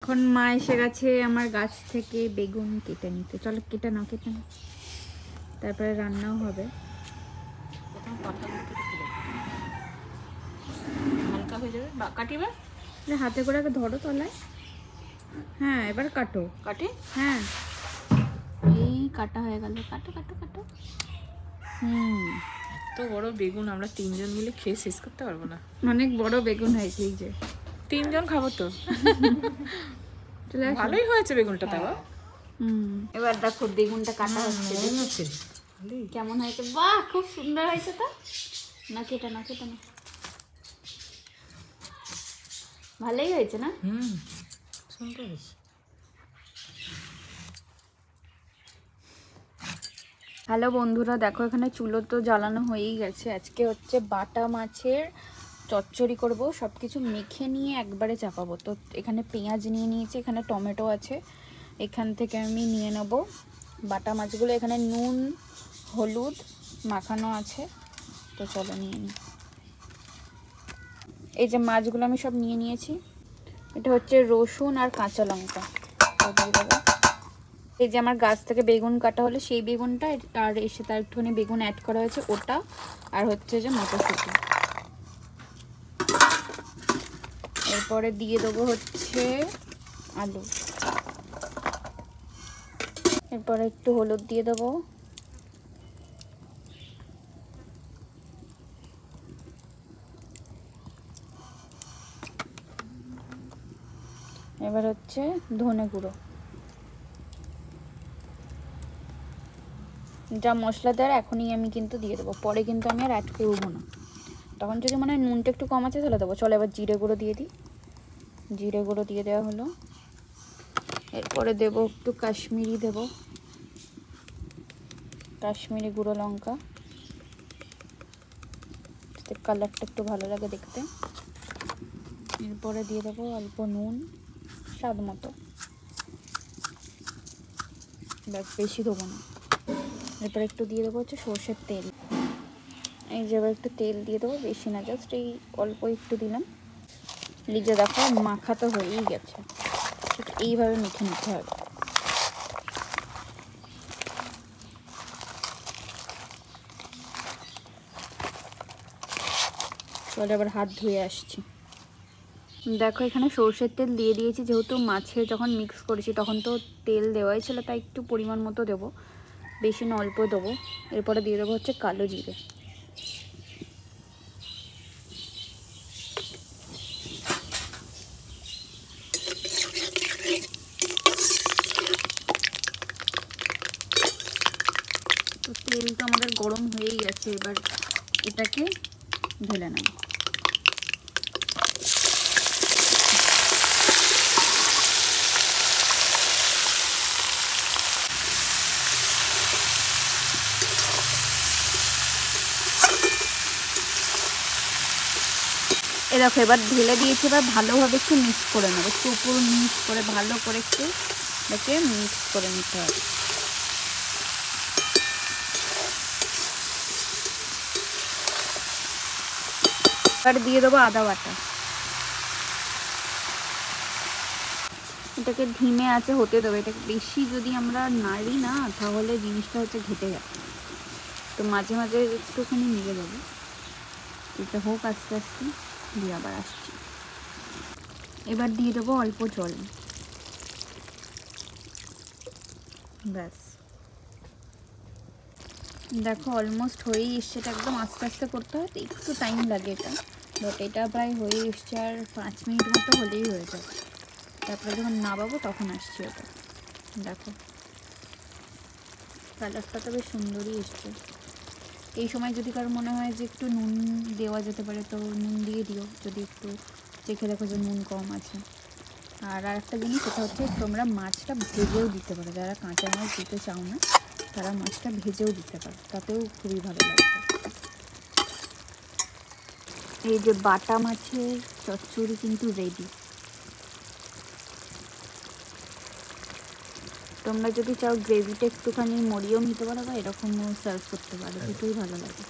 এখন মা এসে গেছে আমার গাছ থেকে বেগুন কেটে নিতে। চলো কেটে নাও, তারপরে রান্নাও হবে। হালকা হয়ে যাবে বা কাটিবে হাতে করে আগে ধরো তলায়। হ্যাঁ, এবার কাটো। কাটি। হ্যাঁ, এই কাটা হয়ে গেল। কাটো কাটো কাটো। তো বড় বেগুন আমরা তিনজন মিলে খেয়ে শেষ করতে পারবো না। অনেক বড় বেগুন হয়েছে। এই যে তিনজন খাবো তো। চলে আসো। ভালোই হয়েছে বেগুনটা তাও। এবার দেখো বেগুনটা কাটা হচ্ছে। কেমন হয়েছে? বাহ, খুব সুন্দর হয়েছে তো। না কেটে না ভালোই হয়েছে না? সুন্দর হয়েছে। হ্যালো বন্ধুরা, দেখো এখানে চুলো তো জ্বালানো হয়েই গেছে। আজকে হচ্ছে বাটা মাছের চচ্চড়ি করব। সব কিছু মেখে নিয়ে একবারে চাপাবো। তো এখানে পেঁয়াজ নিয়ে নিয়েছি, এখানে টমেটো আছে। এখান থেকে আমি নিয়ে নেব বাটা মাছগুলো। এখানে নুন হলুদ মাখানো আছে। তো চলো নিয়ে নিই। এই যে মাছগুলো আমি সব নিয়ে নিয়েছি। এটা হচ্ছে রসুন আর কাঁচা লঙ্কা। এই যে আমার গাছ থেকে বেগুন কাটা হলো সেই বেগুনটা, আর এসে তার একটুখানি বেগুন অ্যাড করা হয়েছে ওটা, আর হচ্ছে যে মটরশুঁটি। এরপরে দিয়ে দেবো হচ্ছে আলু। এরপরে একটু হলুদ দিয়ে দেবো। এবার হচ্ছে ধনে গুঁড়ো। যা মশলা দেওয়ার এখনই আমি কিন্তু দিয়ে দেবো, পরে কিন্তু আমি আর অ্যাড করবো না। তখন যদি মনে হয় নুনটা একটু কম আছে তাহলে দেবো। চলো এবার জিরে গুঁড়ো দিয়ে দিই। জিরে গুঁড়ো দিয়ে দেওয়া হলো। এরপরে দেবো একটু কাশ্মীরি, কাশ্মীরি গুঁড়ো লঙ্কা, কালারটা একটু ভালো লাগে দেখতে। এরপরে দিয়ে দেবো অল্প নুন, স্বাদ মতো, বেশি দেবো না। এরপরে একটু দিয়ে দেবো হচ্ছে সর্ষের তেল। এই যে এবার একটু তেল দিয়ে দেবো, বেশি না, জাস্ট এই অল্প একটু দিলাম। লিজে দেখো মাখা তো হয়েই গেছে, ঠিক এইভাবে মেখে নিতে হবে। চলে এবার হাত ধুয়ে আসছি। দেখো এখানে সর্ষের তেল দিয়ে দিয়েছি, যেহেতু মাছে যখন মিক্স করেছি তখন তো তেল দেওয়াই ছিল, তাই একটু পরিমাণ মতো দেবো, বেশি না অল্প দেবো। এরপরে দিয়ে দেবো হচ্ছে কালো জিরে। তো তেল তো আমাদের গরম হয়েই গেছে, এবার এটাকে ঢেলে নেব। এ দেখো এবার ঢেলে দিয়েছি। এবার ভালোভাবে একটু মিক্স করে নেবো, একটু উপর মিক্স করে ভালো করে একটু এটাকে মিক্স করে নিতে হবে। এবার দিয়ে দেবো আদা বাটা। এটাকে ধিমে আছে হতে দেবো। এটাকে বেশি যদি আমরা নাড়ি না তাহলে জিনিসটা হচ্ছে ঘেটে যাবে। তো মাঝে মাঝে একটুখানি নিয়ে দেবো। এটা হোক আস্তে আস্তে, দিয়ে আবার আসছি। এবার দিয়ে দেবো অল্প জল, ব্যাস। দেখো অলমোস্ট হয়েই এসছে। এটা একদম আস্তে আস্তে করতে হয়, তো একটু টাইম লাগে এটা, বাট এটা প্রায় হয়ে এসছে। আর 5 মিনিট মতো হলেই হয়ে যাবে। তারপরে যখন নামাবো তখন আসছি ওটা। দেখো কালারটা তো বেশ সুন্দরই এসছে। এই সময় যদি কারো মনে হয় যে একটু নুন দেওয়া যেতে পারে তো নুন দিয়ে দিও, যদি একটু চেখে দেখো যে নুন কম আছে। আর একটা জিনিস, সেটা হচ্ছে তোমরা মাছটা ভেজেও দিতে পারো। যারা কাঁচা মাছ দিতে চাও না তারা মাছটা ভেজেও দিতে পারো, তাতেও খুবই ভালো লাগবে। এই যে বাটা মাছের চচ্চড়ি কিন্তু রেডি। তোমরা যদি চাও গ্রেভিটা একটুখানি মরিয়েও নিতে পারো বা এরকমও সার্ভ করতে পারো, দুটোই ভালো লাগে।